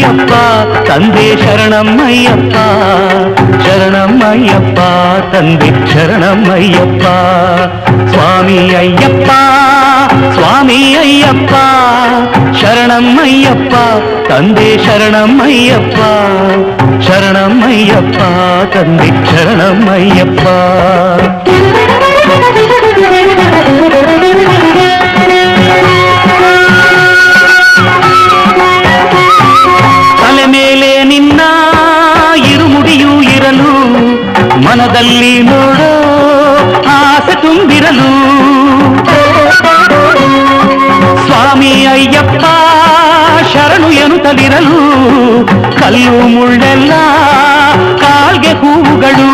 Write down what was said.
ಶರಣಮ್ಮಯ್ಯಪ್ಪ ತಂದೆ ಶರಣಮ್ಮಯ್ಯಪ್ಪ ಶರಣಮ್ಮಯ್ಯಪ್ಪ ತಂದೆ ಶರಣಮ್ಮಯ್ಯಪ್ಪ ಸ್ವಾಮಿ ಅಯ್ಯಪ್ಪ ಸ್ವಾಮಿ ಅಯ್ಯಪ್ಪ ಶರಣಮ್ಮಯ್ಯಪ್ಪ ತಂದೆ ಶರಣಮ್ಮಯ್ಯಪ್ಪ ಶರಣಮ್ಮಯ್ಯಪ್ಪ ತಂದೆ ಶರಣಮ್ಮಯ್ಯಪ್ಪ ತಲೆ ಮೇಲೆ ನಿನ್ನ ಇರುಮುಡಿಯೂ ಇರಲು ಮನದಲ್ಲಿ ನೋಡೋ ಆಸೆ ತುಂಬಿರಲು ಸ್ವಾಮಿ ಅಯ್ಯಪ್ಪ ಶರಣು ಎನ್ನುತ್ತಲಿರಲು ಕಲ್ಲು ಮುಳ್ಳೆಲ್ಲ ಕಾಲ್ಗೆ ಹೂವುಗಳು